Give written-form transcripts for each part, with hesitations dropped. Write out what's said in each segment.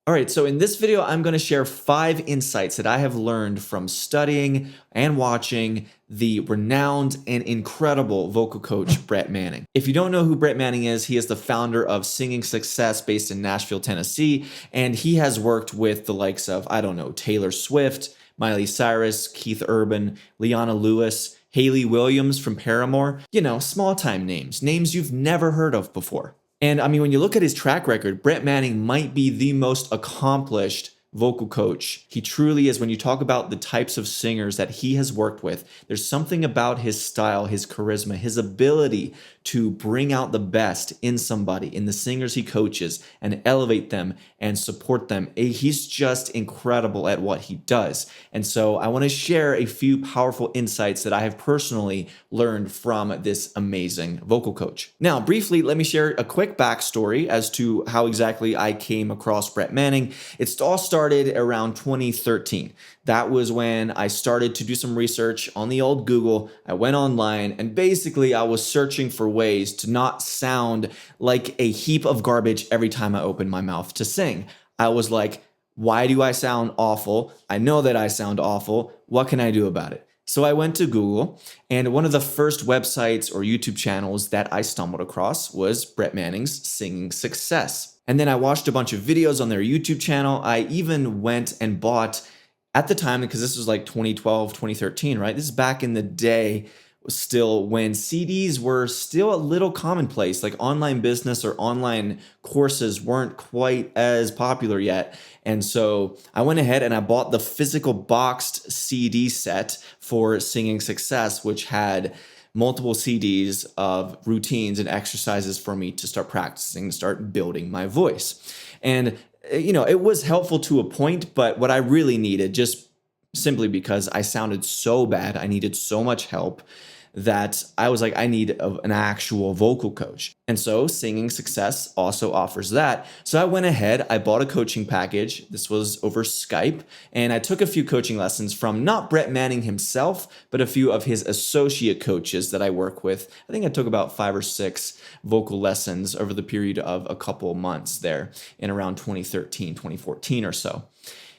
All right, so in this video, I'm going to share 5 insights that I have learned from studying and watching the renowned and incredible vocal coach, Brett Manning. If you don't know who Brett Manning is, he is the founder of Singing Success based in Nashville, Tennessee, and he has worked with the likes of, I don't know, Taylor Swift, Miley Cyrus, Keith Urban, Leona Lewis, Hayley Williams from Paramore, small time names you've never heard of before. And I mean, when you look at his track record, Brett Manning might be the most accomplished vocal coach. He truly is. When you talk about the types of singers that he has worked with, there's something about his style, his charisma, his ability to bring out the best in somebody, in the singers he coaches, and elevate them and support them. He's just incredible at what he does. And so I want to share a few powerful insights that I have personally learned from this amazing vocal coach. Now, briefly, let me share a quick backstory as to how exactly I came across Brett Manning. It's all started around 2013. That was when I started to do some research on the old Google. I went online and basically I was searching for ways to not sound like a heap of garbage every time I opened my mouth to sing. I was like, why do I sound awful? I know that I sound awful. What can I do about it? So I went to Google, and one of the first websites or YouTube channels that I stumbled across was Brett Manning's Singing Success. And then I watched a bunch of videos on their YouTube channel. I even went and bought, at the time, because this was like 2012, 2013, right? This is back in the day still when CDs were still a little commonplace, like online business or online courses weren't quite as popular yet. And so I went ahead and I bought the physical boxed CD set for Singing Success, which had multiple CDs of routines and exercises for me to start practicing, to start building my voice. And, it was helpful to a point, but what I really needed, just simply because I sounded so bad, I needed so much help, that I was like, I need an actual vocal coach. And so Singing Success also offers that. So I went ahead, I bought a coaching package. This was over Skype. And I took a few coaching lessons from not Brett Manning himself, but a few of his associate coaches that I work with. I think I took about 5 or 6 vocal lessons over the period of a couple months there in around 2013, 2014 or so.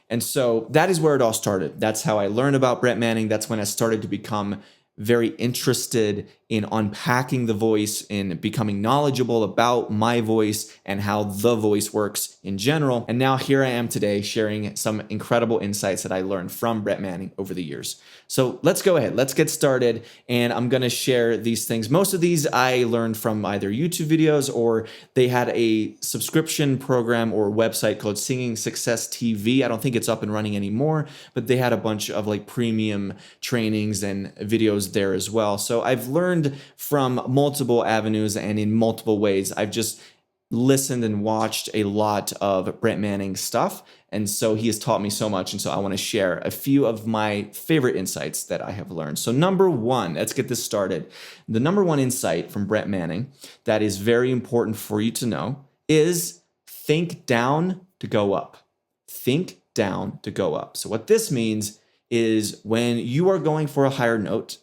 And so that is where it all started. That's how I learned about Brett Manning. That's when I started to become very interested in unpacking the voice, in becoming knowledgeable about my voice and how the voice works in general. And now here I am today sharing some incredible insights that I learned from Brett Manning over the years. So let's go ahead, let's get started. And I'm gonna share these things. Most of these I learned from either YouTube videos, or they had a subscription program or website called Singing Success TV. I don't think it's up and running anymore, but they had a bunch of like premium trainings and videos there as well. So I've learned from multiple avenues and in multiple ways. I've just listened and watched a lot of Brett Manning stuff. And so he has taught me so much. And so I want to share a few of my favorite insights that I have learned. So number 1, let's get this started. The number 1 insight from Brett Manning that is very important for you to know is think down to go up. Think down to go up. So what this means is when you are going for a higher note,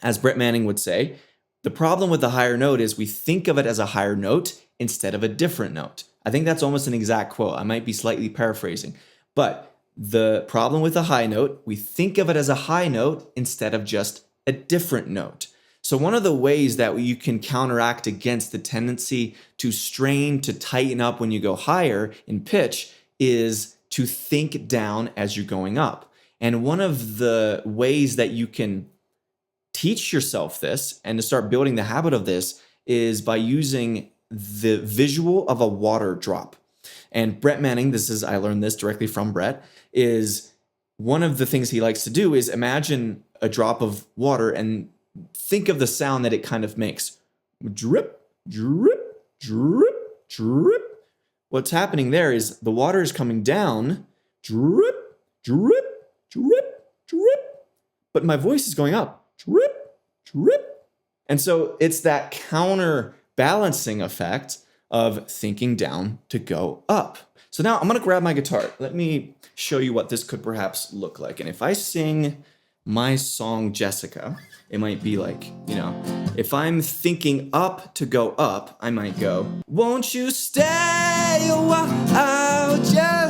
as Brett Manning would say, the problem with the higher note is we think of it as a higher note instead of a different note. I think that's almost an exact quote. I might be slightly paraphrasing, but the problem with a high note, we think of it as a high note instead of just a different note. So one of the ways that you can counteract against the tendency to strain, to tighten up when you go higher in pitch is to think down as you're going up. And one of the ways that you can teach yourself this and to start building the habit of this is by using the visual of a water drop. And Brett Manning, I learned this directly from Brett, is one of the things he likes to do is imagine a drop of water and think of the sound that it kind of makes. Drip, drip, drip, drip. What's happening there is the water is coming down, drip, drip, drip, drip, but my voice is going up. Drip, drip. And so it's that counterbalancing effect of thinking down to go up. So now I'm going to grab my guitar. Let me show you what this could perhaps look like. And if I sing my song Jessica, it might be like, if I'm thinking up to go up, I might go, won't you stay a while, Jessica?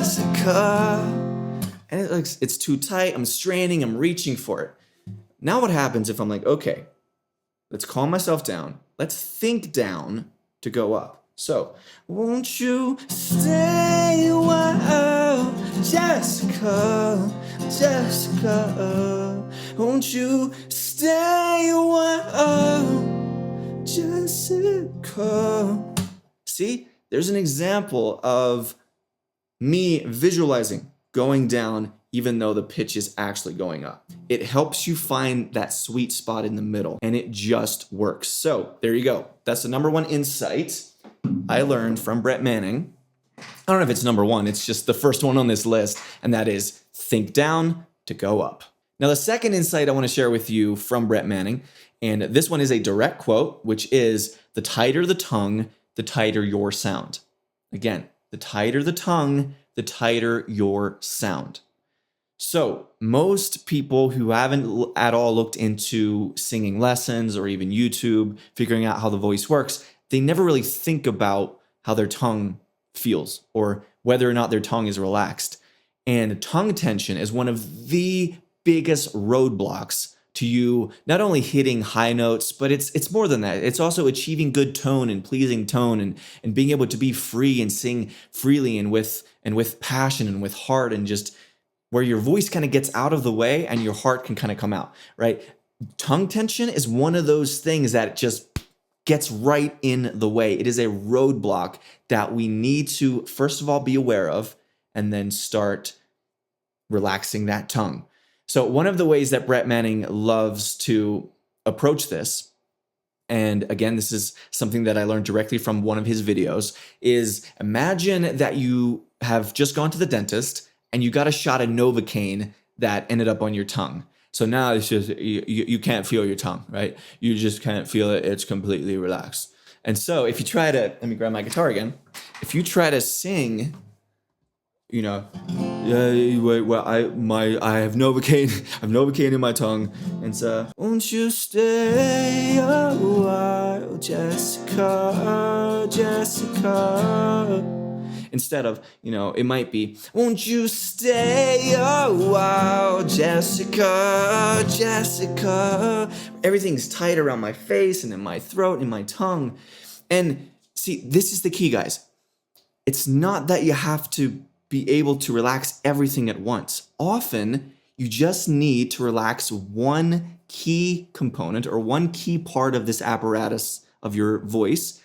And it's too tight. I'm straining. I'm reaching for it. Now what happens if I'm like, okay, let's calm myself down. Let's think down to go up. So, won't you stay a while, Jessica, Jessica? Won't you stay a while, Jessica? See, there's an example of me visualizing going down even though the pitch is actually going up. It helps you find that sweet spot in the middle, and it just works. So there you go. That's the number one insight I learned from Brett Manning. I don't know if it's number one, it's just the first one on this list, and that is think down to go up. Now, the second insight I want to share with you from Brett Manning, and this one is a direct quote, which is the tighter the tongue, the tighter your sound. Again, the tighter the tongue, the tighter your sound. So most people who haven't at all looked into singing lessons or even YouTube, figuring out how the voice works, they never really think about how their tongue feels or whether or not their tongue is relaxed. And tongue tension is one of the biggest roadblocks to you not only hitting high notes, but it's more than that. It's also achieving good tone and pleasing tone and being able to be free and sing freely and with passion and with heart, and just where your voice kind of gets out of the way and your heart can kind of come out, right? Tongue tension is one of those things that just gets right in the way. It is a roadblock that we need to, first of all, be aware of and then start relaxing that tongue. So one of the ways that Brett Manning loves to approach this, and again, this is something that I learned directly from one of his videos, is imagine that you have just gone to the dentist and you got a shot of Novocaine that ended up on your tongue. So now it's just, you can't feel your tongue, right? You just can't feel it. It's completely relaxed. And so if you try to, let me grab my guitar again. If you try to sing, you know, I have Novocaine in my tongue, and so won't you stay a while, Jessica, Jessica? Instead of, it might be, won't you stay a while, Jessica, Jessica? Everything's tight around my face and in my throat and my tongue. And see, this is the key, guys. It's not that you have to be able to relax everything at once. Often, you just need to relax one key component or one key part of this apparatus of your voice,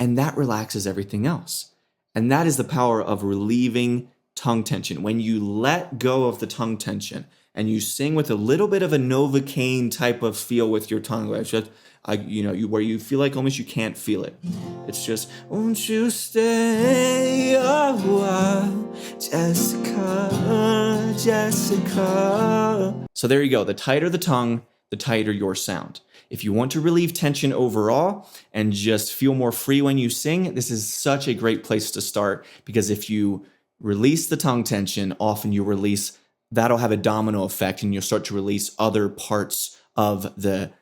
and that relaxes everything else. And that is the power of relieving tongue tension. When you let go of the tongue tension and you sing with a little bit of a Novocaine type of feel with your tongue, where you feel like almost you can't feel it. It's just, won't you stay a while, Jessica, Jessica. So there you go. The tighter the tongue, the tighter your sound. If you want to relieve tension overall and just feel more free when you sing, this is such a great place to start, because if you release the tongue tension, often that'll have a domino effect and you'll start to release other parts of the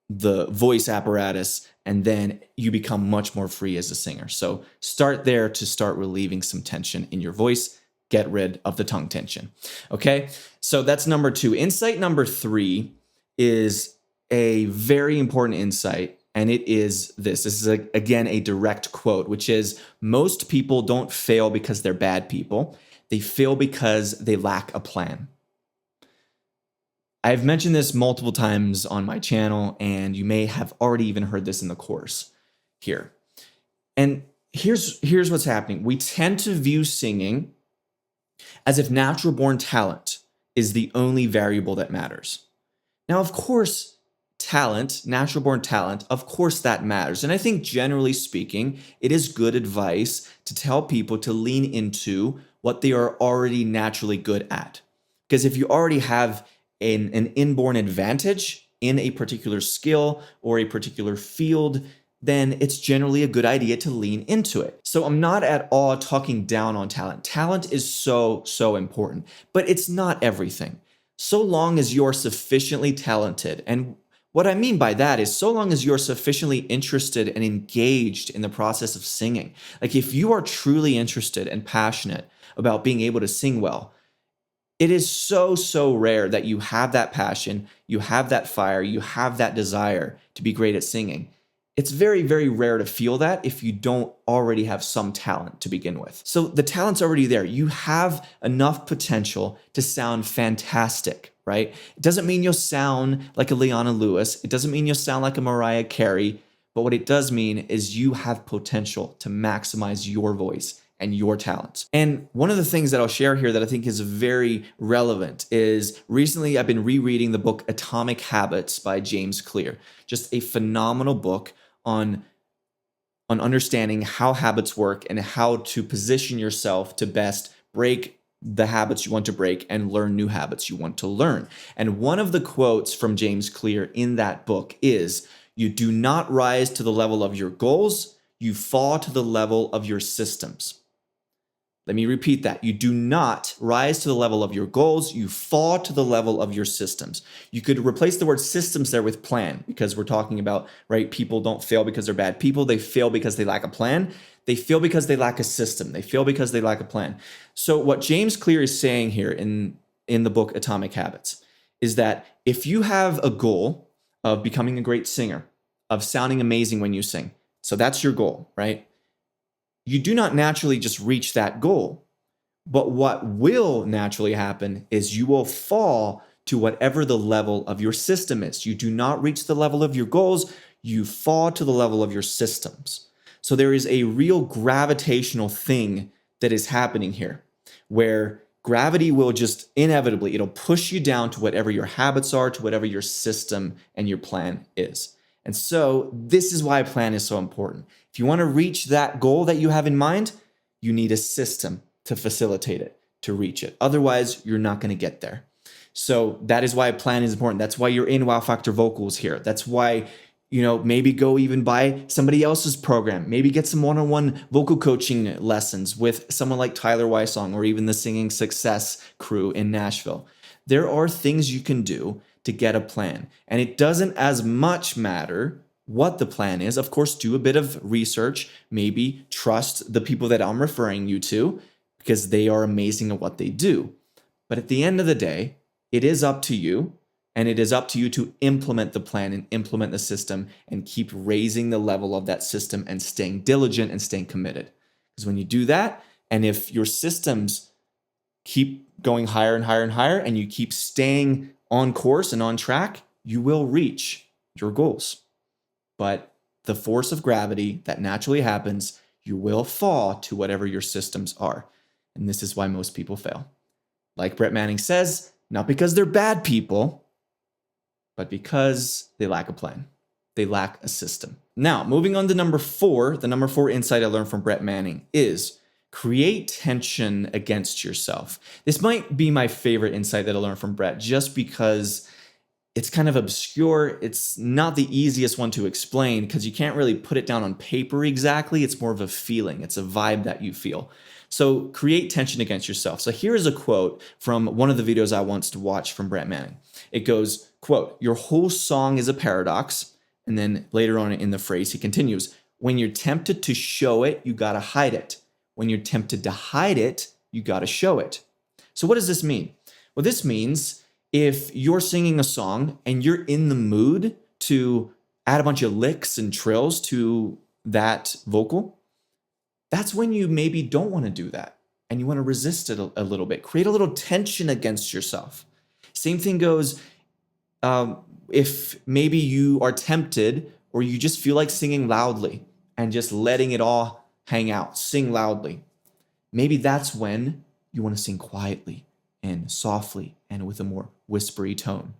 voice apparatus, and then you become much more free as a singer. So start there to start relieving some tension in your voice. Get rid of the tongue tension. Okay, so that's number 2. Insight number 3 is a very important insight, and it is this. This is, again, a direct quote, which is, most people don't fail because they're bad people. They fail because they lack a plan. I've mentioned this multiple times on my channel, and you may have already even heard this in the course here. And here's what's happening. We tend to view singing as if natural-born talent is the only variable that matters. Now, of course, natural-born talent, of course that matters. And I think generally speaking, it is good advice to tell people to lean into what they are already naturally good at. Because if you already have an inborn advantage in a particular skill or a particular field, then it's generally a good idea to lean into it. So I'm not at all talking down on talent. Talent is so, so important, but it's not everything. So long as you're sufficiently talented, and What I mean by that is so long as you're sufficiently interested and engaged in the process of singing, like if you are truly interested and passionate about being able to sing well, it is so, so rare that you have that passion, you have that fire, you have that desire to be great at singing. It's very, very rare to feel that if you don't already have some talent to begin with. So the talent's already there. You have enough potential to sound fantastic, right? It doesn't mean you'll sound like a Leona Lewis. It doesn't mean you'll sound like a Mariah Carey. But what it does mean is you have potential to maximize your voice and your talents. And one of the things that I'll share here that I think is very relevant is recently I've been rereading the book Atomic Habits by James Clear. Just a phenomenal book on understanding how habits work and how to position yourself to best break the habits you want to break and learn new habits you want to learn. And one of the quotes from James Clear in that book is, "You do not rise to the level of your goals, you fall to the level of your systems." Let me repeat that. You do not rise to the level of your goals. You fall to the level of your systems. You could replace the word systems there with plan, because we're talking about, right? People don't fail because they're bad people. They fail because they lack a plan. They fail because they lack a system. They fail because they lack a plan. So what James Clear is saying here in the book Atomic Habits is that if you have a goal of becoming a great singer, of sounding amazing when you sing, so that's your goal, right? You do not naturally just reach that goal. But what will naturally happen is you will fall to whatever the level of your system is. You do not reach the level of your goals, you fall to the level of your systems. So there is a real gravitational thing that is happening here, where gravity will just inevitably, it'll push you down to whatever your habits are, to whatever your system and your plan is. And so this is why a plan is so important. If you want to reach that goal that you have in mind, you need a system to facilitate it, to reach it. Otherwise, you're not going to get there. So that is why a plan is important. That's why you're in Wow Factor Vocals here. That's why, maybe go even buy somebody else's program. Maybe get some one-on-one vocal coaching lessons with someone like Tyler Weissong or even the Singing Success crew in Nashville. There are things you can do to get a plan. And it doesn't as much matter what the plan is. Of course, do a bit of research, maybe trust the people that I'm referring you to because they are amazing at what they do. But at the end of the day, it is up to you, and it is up to you to implement the plan and implement the system and keep raising the level of that system and staying diligent and staying committed. Because when you do that, and if your systems keep going higher and higher and higher, and you keep staying on course and on track, you will reach your goals. But the force of gravity that naturally happens, you will fall to whatever your systems are. And this is why most people fail. Like Brett Manning says, not because they're bad people, but because they lack a plan. They lack a system. Now, moving on to number 4, the number 4 insight I learned from Brett Manning is create tension against yourself. This might be my favorite insight that I learned from Brett, just because it's kind of obscure. It's not the easiest one to explain because you can't really put it down on paper exactly. It's more of a feeling. It's a vibe that you feel. So create tension against yourself. So here's a quote from one of the videos I once watched from Brett Manning. It goes, quote, "Your whole song is a paradox." And then later on in the phrase, he continues, "When you're tempted to show it, you gotta hide it. When you're tempted to hide it, you got to show it." So what does this mean? Well, this means if you're singing a song and you're in the mood to add a bunch of licks and trills to that vocal, that's when you maybe don't want to do that and you want to resist it a little bit. Create a little tension against yourself. Same thing goes if maybe you are tempted or you just feel like singing loudly and just letting it all hang out, sing loudly. Maybe that's when you want to sing quietly and softly and with a more whispery tone.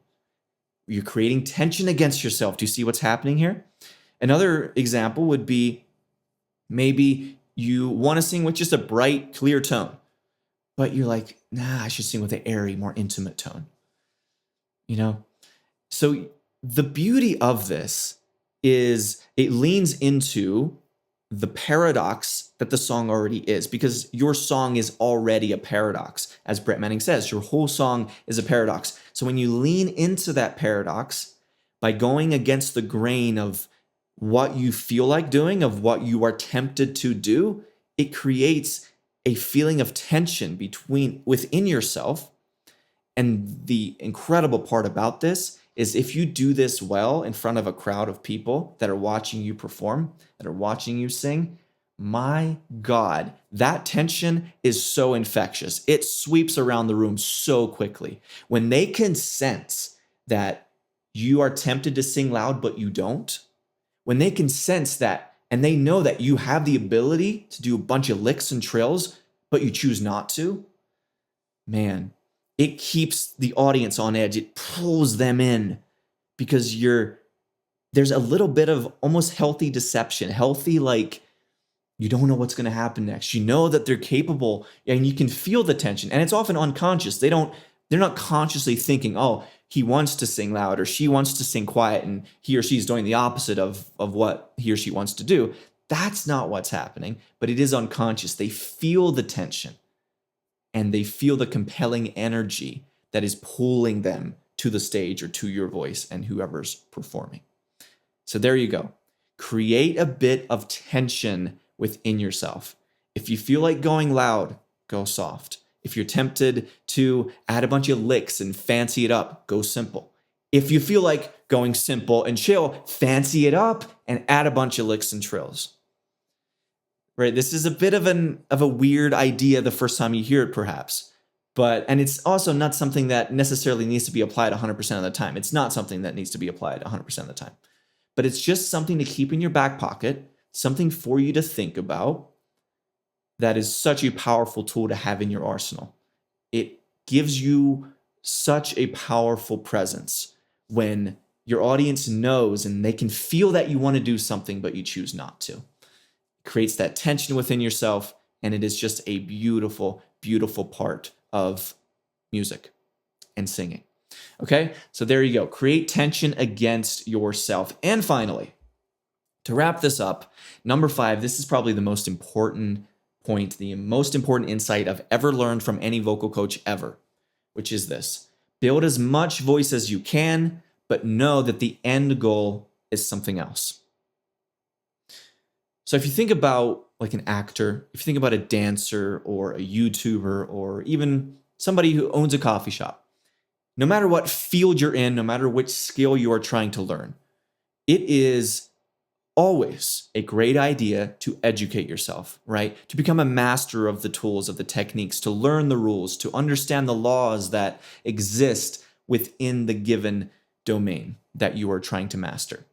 You're creating tension against yourself. Do you see what's happening here? Another example would be maybe you want to sing with just a bright, clear tone, but you're like, nah, I should sing with an airy, more intimate tone. So the beauty of this is it leans into the paradox that the song already is, because your song is already a paradox. As Brett Manning says, your whole song is a paradox. So when you lean into that paradox, by going against the grain of what you feel like doing, of what you are tempted to do, it creates a feeling of tension within yourself. And the incredible part about this is if you do this well in front of a crowd of people that are watching you perform, that are watching you sing, my God, that tension is so infectious. It sweeps around the room so quickly. When they can sense that you are tempted to sing loud, but you don't, when they can sense that and they know that you have the ability to do a bunch of licks and trills, but you choose not to, man, it keeps the audience on edge. It pulls them in because there's a little bit of almost healthy deception, healthy, like, you don't know what's going to happen next. You know that they're capable and you can feel the tension, and it's often unconscious. They're not consciously thinking, oh, he wants to sing loud or she wants to sing quiet and he or she's doing the opposite of what he or she wants to do. That's not what's happening, but it is unconscious. They feel the tension and they feel the compelling energy that is pulling them to the stage or to your voice and whoever's performing. So there you go. Create a bit of tension within yourself. If you feel like going loud, go soft. If you're tempted to add a bunch of licks and fancy it up, go simple. If you feel like going simple and chill, fancy it up and add a bunch of licks and trills. Right? This is a bit of a weird idea the first time you hear it, perhaps. And it's also not something that necessarily needs to be applied 100% of the time. It's not something that needs to be applied 100% of the time. But it's just something to keep in your back pocket, something for you to think about that is such a powerful tool to have in your arsenal. It gives you such a powerful presence when your audience knows and they can feel that you want to do something, but you choose not to. It creates that tension within yourself, and it is just a beautiful, beautiful part of music and singing. Okay, so there you go. Create tension against yourself. And finally, to wrap this up, number 5, this is probably the most important point, the most important insight I've ever learned from any vocal coach ever, which is this: build as much voice as you can, but know that the end goal is something else. So if you think about like an actor, if you think about a dancer or a YouTuber or even somebody who owns a coffee shop, no matter what field you're in, no matter which skill you are trying to learn, it is always a great idea to educate yourself, right? To become a master of the tools, of the techniques, to learn the rules, to understand the laws that exist within the given domain that you are trying to master.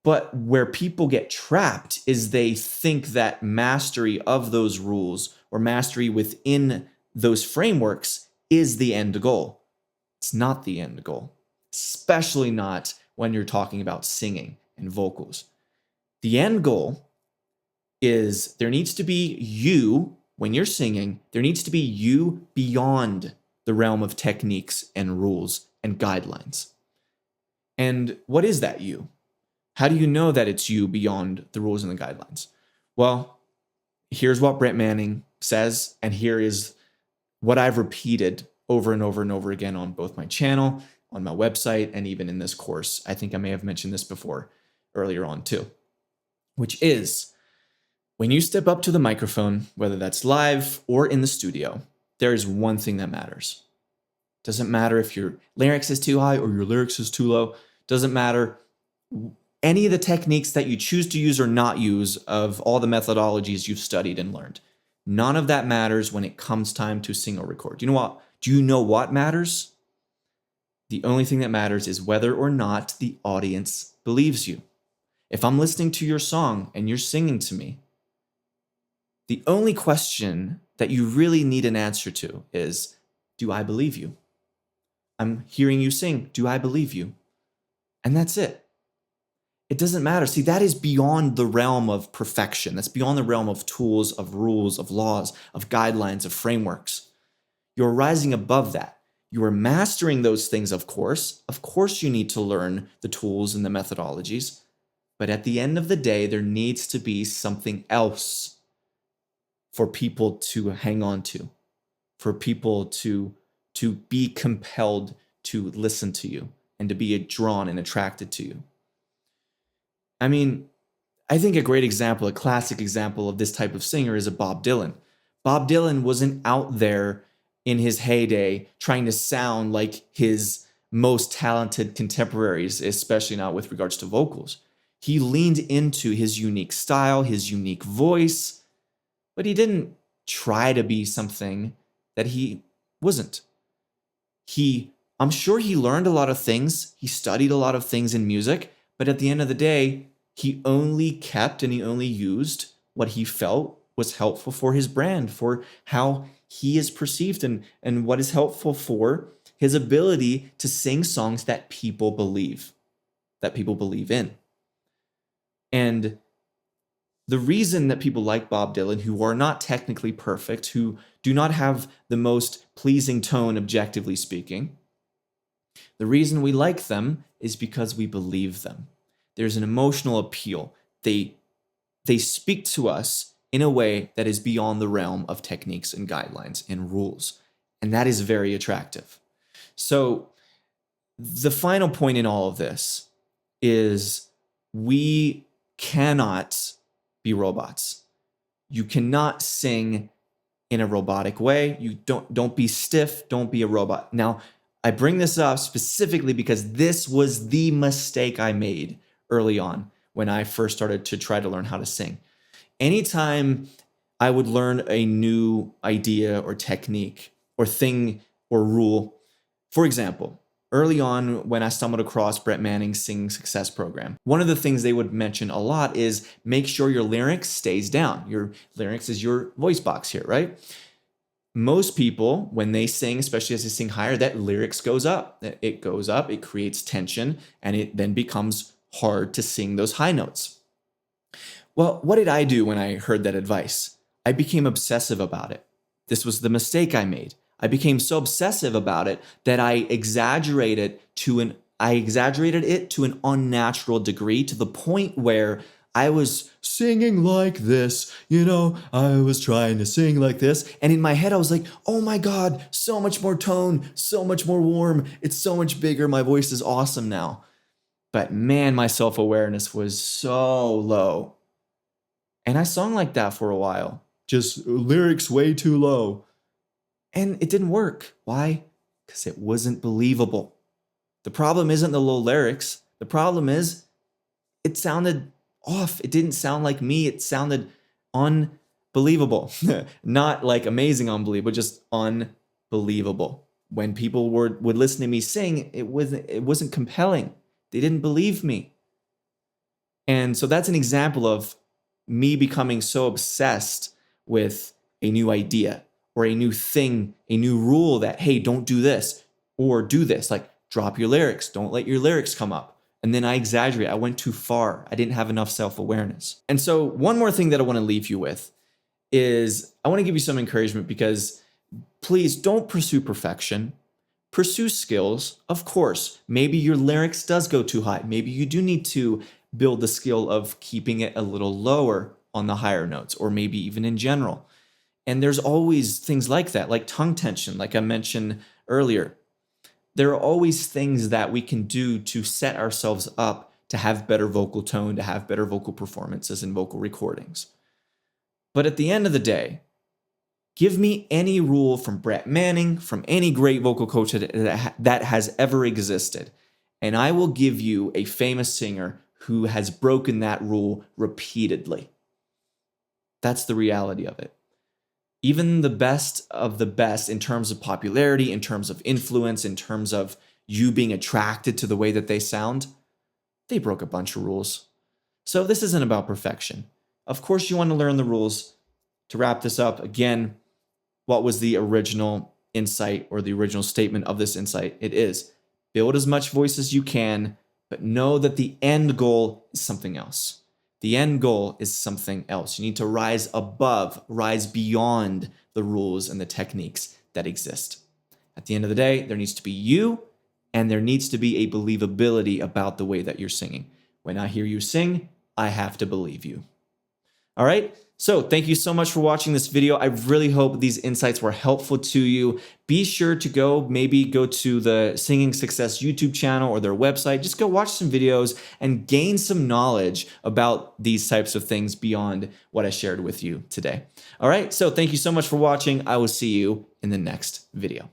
But where people get trapped is they think that mastery of those rules or mastery within those frameworks is the end goal. It's not the end goal, especially not when you're talking about singing and vocals. The end goal is there needs to be you when you're singing. There needs to be you beyond the realm of techniques and rules and guidelines. And what is that you? How do you know that it's you beyond the rules and the guidelines? Well, here's what Brett Manning says, and here is what I've repeated over and over and over again on both my channel, on my website, and even in this course. I think I may have mentioned this before earlier on too, which is when you step up to the microphone, whether that's live or in the studio, there is one thing that matters. Doesn't matter if your larynx is too high or your lyrics is too low. Doesn't matter any of the techniques that you choose to use or not use of all the methodologies you've studied and learned. None of that matters when it comes time to sing or record. Do you know what matters? The only thing that matters is whether or not the audience believes you. If I'm listening to your song and you're singing to me, the only question that you really need an answer to is, do I believe you? I'm hearing you sing. Do I believe you? And that's it. It doesn't matter. See, that is beyond the realm of perfection. That's beyond the realm of tools, of rules, of laws, of guidelines, of frameworks. You're rising above that. You are mastering those things, of course. Of course, you need to learn the tools and the methodologies. But at the end of the day, there needs to be something else for people to hang on to, for people to be compelled to listen to you and to be drawn and attracted to you. I mean, I think a great example, a classic example of this type of singer is a Bob Dylan. Bob Dylan wasn't out there in his heyday trying to sound like his most talented contemporaries, especially not with regards to vocals. He leaned into his unique style, his unique voice, but he didn't try to be something that he wasn't. I'm sure he learned a lot of things. He studied a lot of things in music, but at the end of the day, he only kept and he only used what he felt was helpful for his brand, for how he is perceived, and what is helpful for his ability to sing songs that people believe in. And the reason that people like Bob Dylan, who are not technically perfect, who do not have the most pleasing tone, objectively speaking, the reason we like them is because we believe them. There's an emotional appeal. They speak to us in a way that is beyond the realm of techniques and guidelines and rules. And that is very attractive. So the final point in all of this is we cannot be robots. You cannot sing in a robotic way. You don't be stiff, don't be a robot. Now, I bring this up specifically because this was the mistake I made early on when I first started to try to learn how to sing. Anytime I would learn a new idea or technique or thing or rule, for example, early on when I stumbled across Brett Manning's Singing Success Program, one of the things they would mention a lot is make sure your larynx stays down. Your larynx is your voice box here, right? Most people, when they sing, especially as they sing higher, that larynx goes up. It goes up, it creates tension, and it then becomes hard to sing those high notes. Well, what did I do when I heard that advice? I became obsessive about it. This was the mistake I made. I became so obsessive about it that I exaggerated it to an unnatural degree, to the point where I was singing like this, I was trying to sing like this. And in my head, I was like, oh my God, so much more tone, so much more warm. It's so much bigger. My voice is awesome now. But man, my self-awareness was so low. And I sung like that for a while, just lyrics way too low. And it didn't work. Why? Because it wasn't believable. The problem isn't the low lyrics. The problem is it sounded off. It didn't sound like me. It sounded unbelievable. Not like amazing unbelievable, just unbelievable. When people would listen to me sing, it wasn't compelling. They didn't believe me. And so that's an example of me becoming so obsessed with a new idea or a new thing, a new rule that, hey, don't do this or do this, like drop your lyrics, don't let your lyrics come up. And then I exaggerate. I went too far. I didn't have enough self-awareness. And so one more thing that I want to leave you with is I want to give you some encouragement, because please don't pursue perfection. Pursue skills. Of course, maybe your lyrics does go too high. Maybe you do need to build the skill of keeping it a little lower on the higher notes, or maybe even in general. And there's always things like that, like tongue tension, like I mentioned earlier. There are always things that we can do to set ourselves up to have better vocal tone, to have better vocal performances and vocal recordings. But at the end of the day, give me any rule from Brett Manning, from any great vocal coach that has ever existed, and I will give you a famous singer who has broken that rule repeatedly. That's the reality of it. Even the best of the best in terms of popularity, in terms of influence, in terms of you being attracted to the way that they sound, they broke a bunch of rules. So this isn't about perfection. Of course, you want to learn the rules. To wrap this up, again, what was the original insight or the original statement of this insight? It is build as much voice as you can, but know that the end goal is something else. The end goal is something else. You need to rise above, rise beyond the rules and the techniques that exist. At the end of the day, there needs to be you, and there needs to be a believability about the way that you're singing. When I hear you sing, I have to believe you. All right? So thank you so much for watching this video. I really hope these insights were helpful to you. Be sure to maybe go to the Singing Success YouTube channel or their website. Just go watch some videos and gain some knowledge about these types of things beyond what I shared with you today. All right, so thank you so much for watching. I will see you in the next video.